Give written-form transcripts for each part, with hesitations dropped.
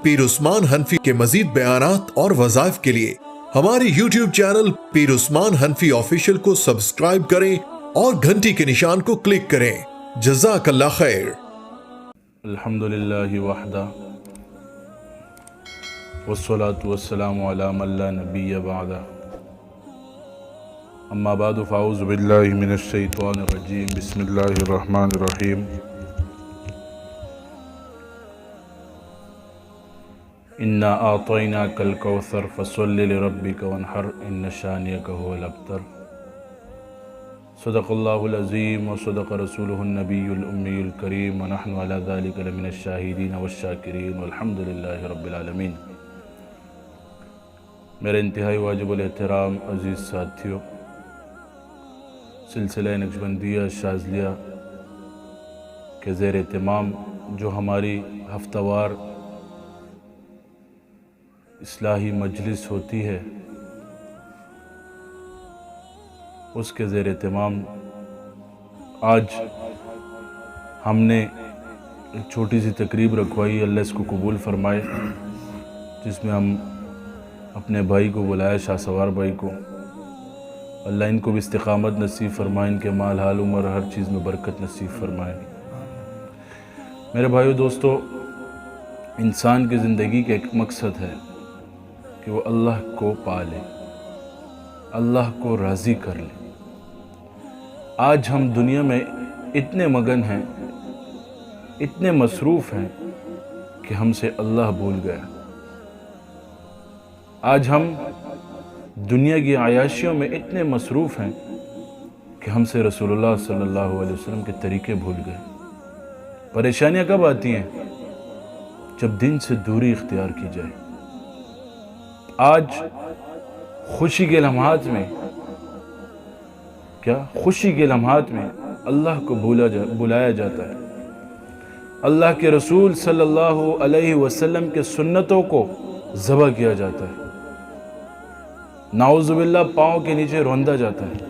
پیر عثمان حنفی کے مزید بیانات اور وظائف کے لیے ہمارے YouTube چینل پیر عثمان حنفی آفیشل کو سبسکرائب کریں اور گھنٹی کے نشان کو کلک کریں۔ جزاک اللہ خیر۔ الحمدللہ وحدہ والصلاة والسلام علی من لا نبی بعدہ، اما بعد فاعوذ باللہ من الشیطان الرجیم، بسم اللہ الرحمن الرحیم۔ انا اعطیناک الکوثر فصل لربک وانحر ان شانئک هو الابتر۔ صدق اللہ العظیم وصدق رسولہ النبی الامی الکریم ونحن علی ذلک لمن الشاہدین والشاکرین والحمدللہ رب العالمین۔ میرے انتہائی واجب الاحترام عزیز ساتھیوں، سلسلہ نقشبندیہ شاذلیہ کے زیر اہتمام جو ہماری ہفتہ وار اصلاحی مجلس ہوتی ہے، اس کے زیر اہتمام آج ہم نے ایک چھوٹی سی تقریب رکھوائی، اللہ اس کو قبول فرمائے، جس میں ہم اپنے بھائی کو بلایا، شاہ سوار بھائی کو۔ اللہ ان کو بھی استقامت نصیب فرمائے، ان کے مال حال عمر ہر چیز میں برکت نصیب فرمائے۔ میرے بھائیو دوستو، انسان کی زندگی کا ایک مقصد ہے کہ وہ اللہ کو پالے، اللہ کو راضی کر لے۔ آج ہم دنیا میں اتنے مگن ہیں، اتنے مصروف ہیں کہ ہم سے اللہ بھول گیا۔ آج ہم دنیا کی عیاشیوں میں اتنے مصروف ہیں کہ ہم سے رسول اللہ صلی اللہ علیہ وسلم کے طریقے بھول گئے۔ پریشانیاں کب آتی ہیں؟ جب دین سے دوری اختیار کی جائے۔ آج خوشی کے لمحات میں خوشی کے لمحات میں اللہ کو بلایا جاتا ہے، اللہ کے رسول صلی اللہ علیہ وسلم کے سنتوں کو ذبح کیا جاتا ہے، نعوذ باللہ پاؤں کے نیچے روندا جاتا ہے۔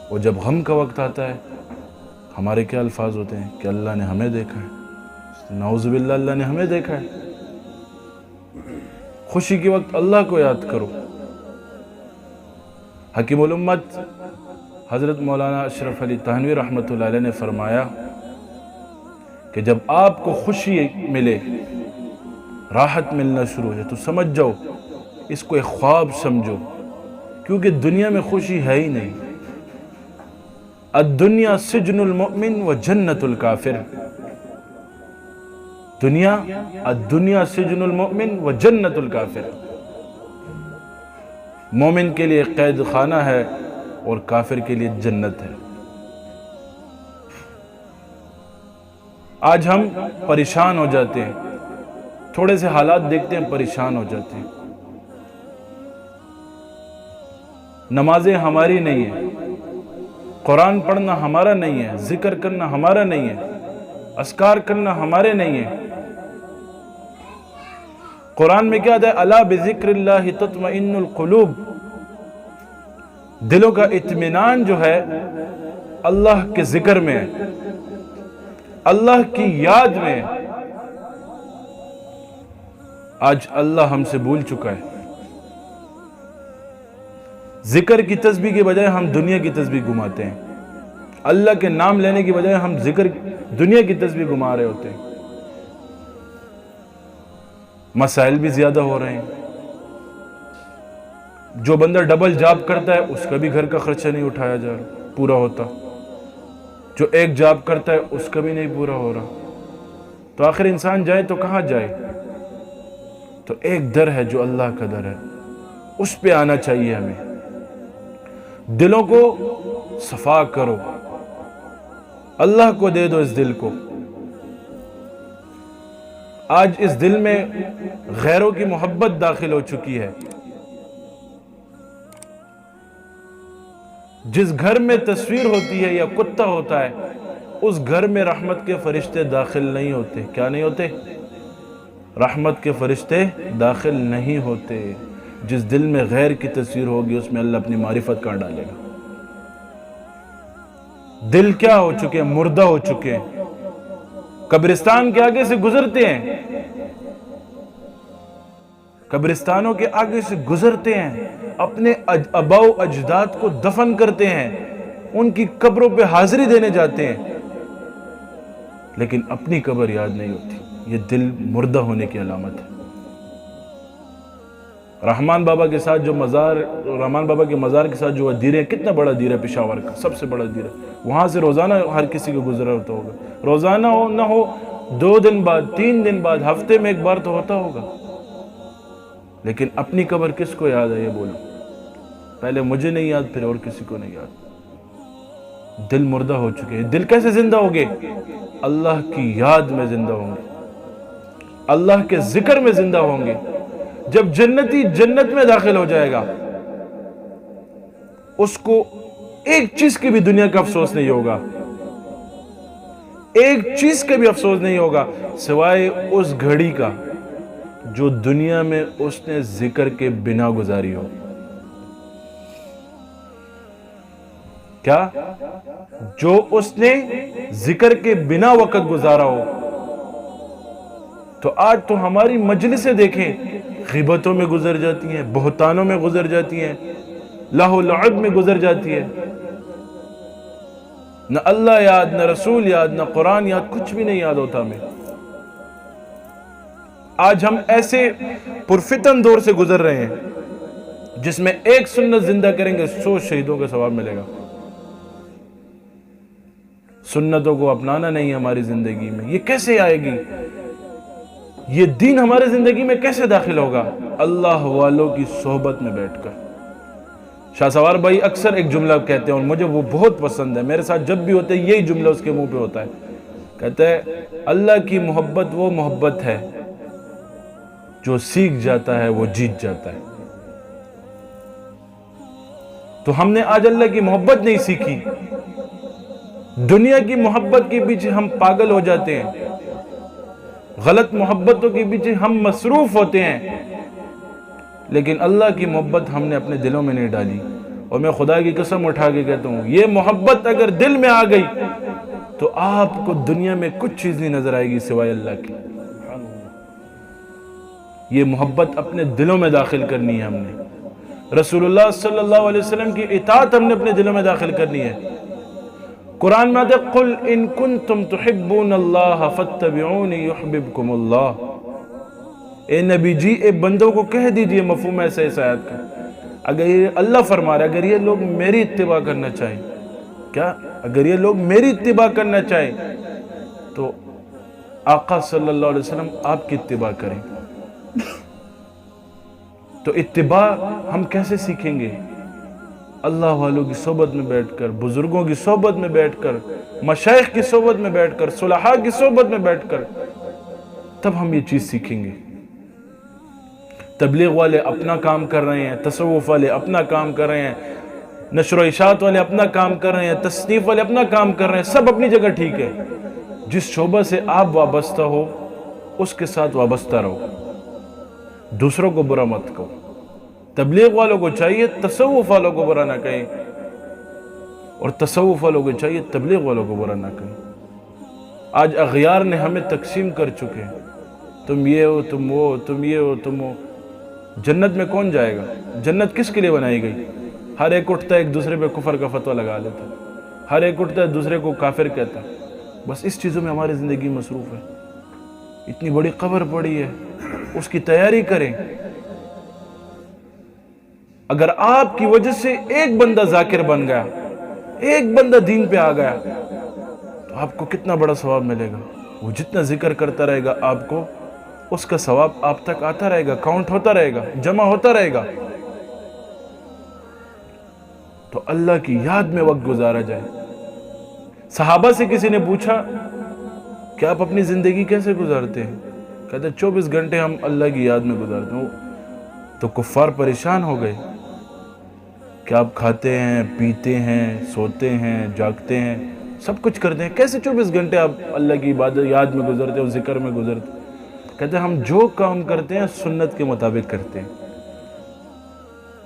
اور جب غم کا وقت آتا ہے، ہمارے کیا الفاظ ہوتے ہیں کہ اللہ نے ہمیں دیکھا ہے، نعوذ باللہ اللہ نے ہمیں دیکھا ہے۔ خوشی کے وقت اللہ کو یاد کرو۔ حکیم الامت حضرت مولانا اشرف علی تھانوی رحمۃ اللہ علیہ نے فرمایا کہ جب آپ کو خوشی ملے، راحت ملنا شروع ہے، تو سمجھ جاؤ اس کو ایک خواب سمجھو، کیونکہ دنیا میں خوشی ہے ہی نہیں۔ الدنیا سجن المؤمن و جنت الکافر۔ الدنیا سجن المؤمن و جنت الکافر۔ مومن کے لیے قید خانہ ہے اور کافر کے لیے جنت ہے۔ آج ہم پریشان ہو جاتے ہیں، تھوڑے سے حالات دیکھتے ہیں پریشان ہو جاتے ہیں۔ نمازیں ہماری نہیں ہیں، قرآن پڑھنا ہمارا نہیں ہے، ذکر کرنا ہمارا نہیں ہے، اذکار کرنا ہمارے نہیں ہے۔ قرآن میں کیا آتا ہے؟ الا بذکر اللہ تطمئن القلوب۔ دلوں کا اطمینان جو ہے اللہ کے ذکر میں ہے، اللہ کی یاد میں ہے۔ آج اللہ ہم سے بھول چکا ہے۔ ذکر کی تسبیح کے بجائے ہم دنیا کی تسبیح گھماتے ہیں، اللہ کے نام لینے کی بجائے ہم دنیا کی تسبیح گھما رہے ہوتے ہیں۔ مسائل بھی زیادہ ہو رہے ہیں۔ جو بندہ ڈبل جاب کرتا ہے اس کا بھی گھر کا خرچہ نہیں اٹھایا جا رہا، پورا ہوتا۔ جو ایک جاب کرتا ہے اس کا بھی نہیں پورا ہو رہا۔ تو آخر انسان جائے تو کہاں جائے؟ تو ایک در ہے جو اللہ کا در ہے، اس پہ آنا چاہیے ہمیں۔ دلوں کو صفا کرو، اللہ کو دے دو اس دل کو۔ آج اس دل میں غیروں کی محبت داخل ہو چکی ہے۔ جس گھر میں تصویر ہوتی ہے یا کتا ہوتا ہے، اس گھر میں رحمت کے فرشتے داخل نہیں ہوتے۔ کیا نہیں ہوتے؟ رحمت کے فرشتے داخل نہیں ہوتے۔ جس دل میں غیر کی تصویر ہوگی اس میں اللہ اپنی معرفت کہاں ڈالے گا؟ دل کیا ہو چکے ہیں؟ مردہ ہو چکے ہیں۔ قبرستان کے آگے سے گزرتے ہیں، قبرستانوں کے آگے سے گزرتے ہیں، اپنے آباء و اجداد کو دفن کرتے ہیں، ان کی قبروں پہ حاضری دینے جاتے ہیں، لیکن اپنی قبر یاد نہیں ہوتی۔ یہ دل مردہ ہونے کی علامت ہے۔ رحمان بابا کے ساتھ جو رحمان بابا کے مزار کے ساتھ جو دیرے، کتنا بڑا دیرہ پشاور کا، سب سے بڑا دیرہ، وہاں سے روزانہ ہر کسی کو گزرا ہوتا ہوگا، روزانہ ہو نہ ہو 2 دن بعد، 3 دن بعد، ہفتے میں 1 بار تو ہوتا ہوگا، لیکن اپنی قبر کس کو یاد ہے یہ بولو؟ پہلے مجھے نہیں یاد، پھر اور کسی کو نہیں یاد۔ دل مردہ ہو چکے ہیں۔ دل کیسے زندہ ہوگے؟ اللہ کی یاد میں زندہ ہوں گے، اللہ کے ذکر میں زندہ ہوں گے۔ جب جنتی جنت میں داخل ہو جائے گا، اس کو ایک چیز کی بھی دنیا کا افسوس نہیں ہوگا، ایک چیز کا بھی افسوس نہیں ہوگا سوائے اس گھڑی کا جو دنیا میں اس نے ذکر کے بنا گزاری ہو۔ کیا؟ جو اس نے ذکر کے بنا وقت گزارا ہو۔ تو آج تو ہماری مجلسیں دیکھیں، غیبتوں میں گزر جاتی ہیں، بہتانوں میں گزر جاتی ہیں، لہو لعب میں گزر جاتی ہے، نہ اللہ یاد، نہ رسول یاد، نہ قرآن یاد، کچھ بھی نہیں یاد ہوتا ہمیں۔ آج ہم ایسے پرفتن دور سے گزر رہے ہیں جس میں ایک سنت زندہ کریں گے 100 شہیدوں کا ثواب ملے گا۔ سنتوں کو اپنانا نہیں ہماری زندگی میں، یہ کیسے آئے گی؟ یہ دین ہمارے زندگی میں کیسے داخل ہوگا؟ اللہ والوں کی صحبت میں بیٹھ کر۔ شاہ سوار بھائی اکثر ایک جملہ کہتے ہیں اور مجھے وہ بہت پسند ہے، میرے ساتھ جب بھی ہوتے ہیں یہی جملہ اس کے منہ پہ ہوتا ہے، کہتے ہیں اللہ کی محبت وہ محبت ہے جو سیکھ جاتا ہے وہ جیت جاتا ہے۔ تو ہم نے آج اللہ کی محبت نہیں سیکھی، دنیا کی محبت کے پیچھے ہم پاگل ہو جاتے ہیں، غلط محبتوں کے پیچھے ہم مصروف ہوتے ہیں، لیکن اللہ کی محبت ہم نے اپنے دلوں میں نہیں ڈالی۔ اور میں خدا کی قسم اٹھا کے کہتا ہوں، یہ محبت اگر دل میں آ گئی تو آپ کو دنیا میں کچھ چیز نہیں نظر آئے گی سوائے اللہ کی۔ یہ محبت اپنے دلوں میں داخل کرنی ہے ہم نے، رسول اللہ صلی اللہ علیہ وسلم کی اطاعت ہم نے اپنے دلوں میں داخل کرنی ہے۔ قرآن میں آتا ہے قُلْ إِن كُنْتُمْ تُحِبُّونَ اللَّهَ فَاتَّبِعُونِ يُحْبِبْكُمُ اللَّهُ۔ اے نبی جی، اے بندوں کو کہہ دیجئے مفہوم ایسے اس آیت کا، اگر یہ اللہ فرما رہا ہے، اگر یہ لوگ میری اتباع کرنا چاہیں، کیا؟ اگر یہ لوگ میری اتباع کرنا چاہیں تو آقا صلی اللہ علیہ وسلم آپ کی اتباع کریں۔ تو اتباع ہم کیسے سیکھیں گے؟ اللہ والوں کی صحبت میں بیٹھ کر، بزرگوں کی صحبت میں بیٹھ کر، مشائخ کی صحبت میں بیٹھ کر، صلحاء کی صحبت میں بیٹھ کر، تب ہم یہ چیز سیکھیں گے۔ تبلیغ والے اپنا کام کر رہے ہیں، تصوف والے اپنا کام کر رہے ہیں، نشر و اشاعت والے اپنا کام کر رہے ہیں، تصنیف والے اپنا کام کر رہے ہیں، سب اپنی جگہ ٹھیک ہے۔ جس شعبہ سے آپ وابستہ ہو اس کے ساتھ وابستہ رہو، دوسروں کو برا مت کہو۔ تبلیغ والوں کو چاہیے تصوف والوں کو برا نہ کہیں، اور تصوف والوں کو چاہیے تبلیغ والوں کو برا نہ کہیں۔ آج اغیار نے ہمیں تقسیم کر چکے ہیں، تم یہ ہو، تم وہ ہو، تم یہ ہو، تم ہو۔ جنت میں کون جائے گا؟ جنت کس کے لیے بنائی گئی؟ ہر ایک اٹھتا ہے ایک دوسرے پہ کفر کا فتویٰ لگا لیتا ہے، ہر ایک اٹھتا ہے دوسرے کو کافر کہتا ہے، بس اس چیزوں میں ہماری زندگی مصروف ہے۔ اتنی بڑی قبر پڑی ہے، اس کی تیاری کریں۔ اگر آپ کی وجہ سے ایک بندہ ذاکر بن گیا، ایک بندہ دین پہ آ گیا، تو آپ کو کتنا بڑا ثواب ملے گا۔ وہ جتنا ذکر کرتا رہے گا آپ کو اس کا ثواب آپ تک آتا رہے گا، کاؤنٹ ہوتا رہے گا، جمع ہوتا رہے گا۔ تو اللہ کی یاد میں وقت گزارا جائے۔ صحابہ سے کسی نے پوچھا کہ آپ اپنی زندگی کیسے گزارتے ہیں؟ کہتے 24 گھنٹے ہم اللہ کی یاد میں گزارتے ہیں۔ تو کفار پریشان ہو گئے کہ آپ کھاتے ہیں، پیتے ہیں، سوتے ہیں، جاگتے ہیں، سب کچھ کرتے ہیں، کیسے 24 گھنٹے آپ اللہ کی عبادت یاد میں گزرتے ہیں، ذکر میں گزرتے ہیں؟ کہتے ہیں ہم جو کام کرتے ہیں سنت کے مطابق کرتے ہیں۔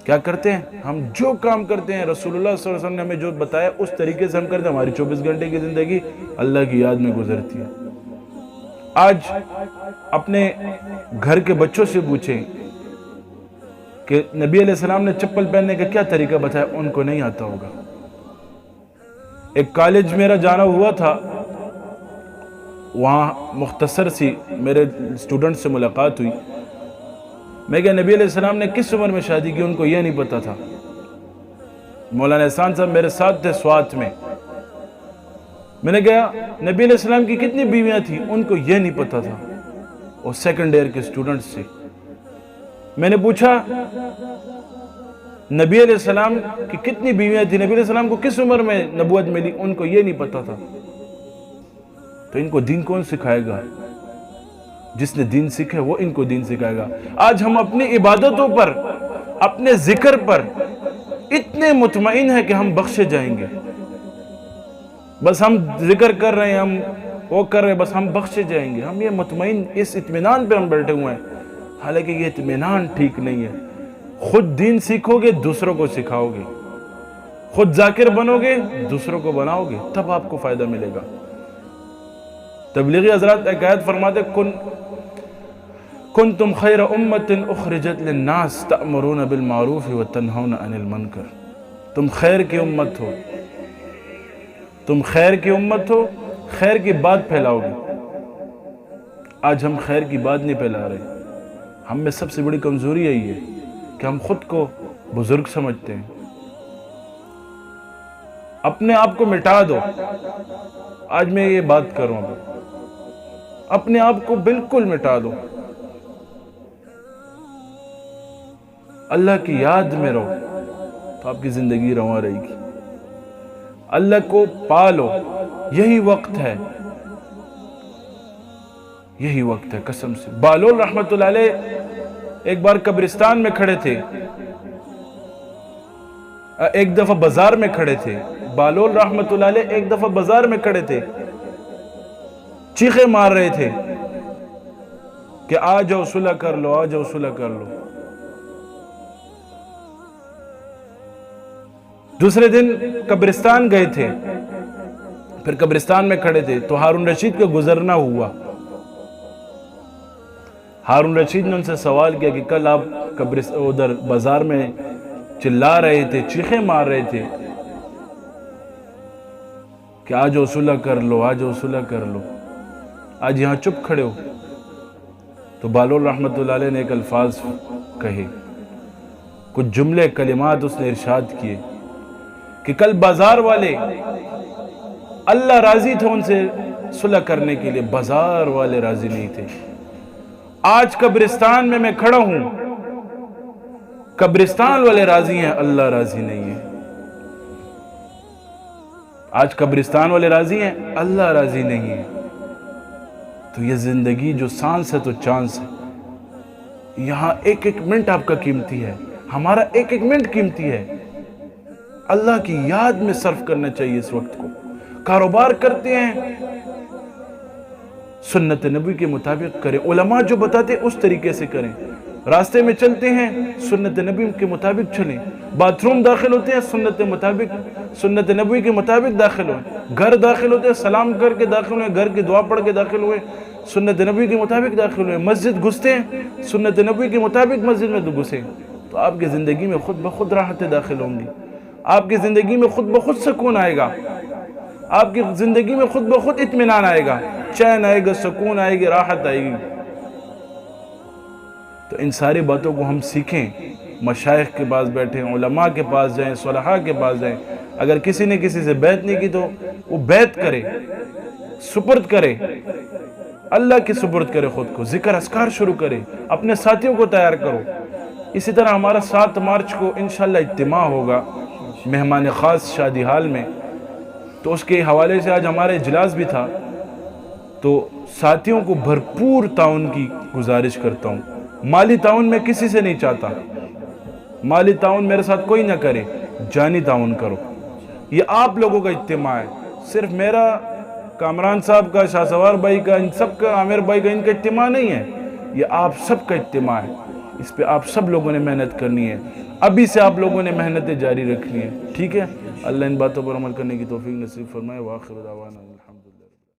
کیا کرتے ہیں؟ ہم جو کام کرتے ہیں رسول اللہ صلی اللہ علیہ وسلم نے ہمیں جو بتایا اس طریقے سے ہم کرتے ہیں، ہماری 24 گھنٹے کی زندگی اللہ کی یاد میں گزرتی ہے۔ آج اپنے گھر کے بچوں سے پوچھیں کہ نبی علیہ السلام نے چپل پہننے کا کیا طریقہ بتایا، ان کو نہیں آتا ہوگا۔ ایک کالج میرا جانا ہوا تھا، وہاں مختصر سی میرے اسٹوڈنٹ سے ملاقات ہوئی۔ میں کہا نبی علیہ السلام نے کس عمر میں شادی کی، ان کو یہ نہیں پتا تھا۔ مولانا احسان صاحب میرے ساتھ تھے سوات میں۔ میں نے کہا نبی علیہ السلام کی کتنی بیویاں تھیں، ان کو یہ نہیں پتا تھا، وہ سیکنڈ ایئر کے اسٹوڈنٹس سے۔ میں نے پوچھا نبی علیہ السلام کی کتنی بیویاں تھیں، نبی علیہ السلام کو کس عمر میں نبوت ملی، ان کو یہ نہیں پتا تھا۔ تو ان کو دین کون سکھائے گا؟ جس نے دین سیکھے وہ ان کو دین سکھائے گا۔ آج ہم اپنی عبادتوں پر، اپنے ذکر پر اتنے مطمئن ہیں کہ ہم بخشے جائیں گے۔ بس ہم ذکر کر رہے ہیں، ہم وہ کر رہے ہیں، بس ہم بخشے جائیں گے۔ ہم یہ مطمئن، اس اطمینان پہ ہم بیٹھے ہوئے ہیں، حالانکہ یہ اطمینان ٹھیک نہیں ہے۔ خود دین سیکھو گے، دوسروں کو سکھاؤ گے، خود ذاکر بنو گے، دوسروں کو بناؤ گے، تب آپ کو فائدہ ملے گا۔ تبلیغی حضرات ایک آیت فرماتے کنتم خیر امت اخرجت للناس تأمرون بالمعروف وتنہون عن المنکر۔ تم خیر کی امت ہو، تم خیر کی امت ہو، خیر کی بات پھیلاؤ گے۔ آج ہم خیر کی بات نہیں پھیلا رہے۔ ہم میں سب سے بڑی کمزوری یہی ہے کہ ہم خود کو بزرگ سمجھتے ہیں۔ اپنے آپ کو مٹا دو۔ آج میں یہ بات کر رہا ہوں، اپنے آپ کو بالکل مٹا دو، اللہ کی یاد میں رہو، تو آپ کی زندگی رواں رہے گی۔ اللہ کو پالو، یہی وقت ہے، یہی وقت ہے قسم سے۔ بہلول رحمت اللہ علیہ ایک بار قبرستان میں کھڑے تھے، ایک دفعہ بازار میں کھڑے تھے۔ بہلول رحمت اللہ علیہ ایک دفعہ بازار میں کھڑے تھے، چیخیں مار رہے تھے کہ آ جاؤ صلح کر لو، آ جاؤ صلح کر لو۔ دوسرے دن قبرستان گئے تھے، پھر قبرستان میں کھڑے تھے تو ہارون رشید کا گزرنا ہوا۔ ہارون رشید نے ان سے سوال کیا کہ کل آپ ادھر بازار میں چلا رہے تھے، چیخیں مار رہے تھے کہ آ جاؤ صلح کر لو، آ جاؤ صلح کر لو، آج یہاں چپ کھڑے ہو۔ تو بہلول رحمت اللہ علیہ نے ایک الفاظ کہے، کچھ جملے کلمات اس نے ارشاد کیے کہ کل بازار والے، اللہ راضی تھا ان سے صلح کرنے کے لیے، بازار والے راضی نہیں تھے۔ آج قبرستان میں میں کھڑا ہوں، قبرستان والے راضی ہیں، اللہ راضی نہیں ہے۔ آج قبرستان والے راضی ہیں، اللہ راضی نہیں ہے۔ تو یہ زندگی جو سانس ہے تو چانس ہے، یہاں ایک ایک منٹ آپ کا قیمتی ہے، ہمارا ایک ایک منٹ قیمتی ہے۔ اللہ کی یاد میں صرف کرنا چاہیے اس وقت کو۔ کاروبار کرتے ہیں، سنت نبی کے مطابق کریں، علماء جو بتاتے اس طریقے سے کریں۔ راستے میں چلتے ہیں، سنت نبی کے مطابق چلیں۔ باتھ روم داخل ہوتے ہیں، سنت نبی کے مطابق داخل ہوئیں۔ گھر داخل ہوتے ہیں، سلام کر کے داخل ہوئے، گھر کی دعا پڑھ کے داخل ہوئے، سنت نبی کے مطابق داخل ہوئے۔ مسجد گھستے ہیں، سنت نبی کے مطابق مسجد میں گھسیں، تو آپ کی زندگی میں خود بخود راحتیں داخل ہوں گی، آپ کی زندگی میں خود بخود سکون آئے گا، آپ کی زندگی میں خود بخود اطمینان آئے گا، چین آئے گا، سکون آئے گی، راحت آئے گی۔ تو ان ساری باتوں کو ہم سیکھیں، مشائخ کے پاس بیٹھیں، علماء کے پاس جائیں، صلحاء کے پاس جائیں۔ اگر کسی نے کسی سے بیعت نہیں کی تو وہ بیعت کرے، سپرد کرے، اللہ کی سپرد کرے خود کو، ذکر اذکار شروع کرے، اپنے ساتھیوں کو تیار کرو۔ اسی طرح ہمارا 7 مارچ کو انشاءاللہ اجتماع ہوگا مہمان خاص شادی حال میں، تو اس کے حوالے سے آج ہمارا اجلاس بھی تھا۔ تو ساتھیوں کو بھرپور تعاون کی گزارش کرتا ہوں۔ مالی تعاون میں کسی سے نہیں چاہتا، مالی تعاون میرے ساتھ کوئی نہ کرے، جانی تعاون کرو۔ یہ آپ لوگوں کا اجتماع ہے، صرف میرا، کامران صاحب کا، شاہ سوار بھائی کا، ان سب کا، عامر بھائی کا، ان کا اجتماع نہیں ہے، یہ آپ سب کا اجتماع ہے۔ اس پہ آپ سب لوگوں نے محنت کرنی ہے، ابھی سے آپ لوگوں نے محنتیں جاری رکھنی ہے، ٹھیک ہے؟ اللہ ان باتوں پر عمل کرنے کی توفیق نصیب فرمائے۔ وآخر دعوانا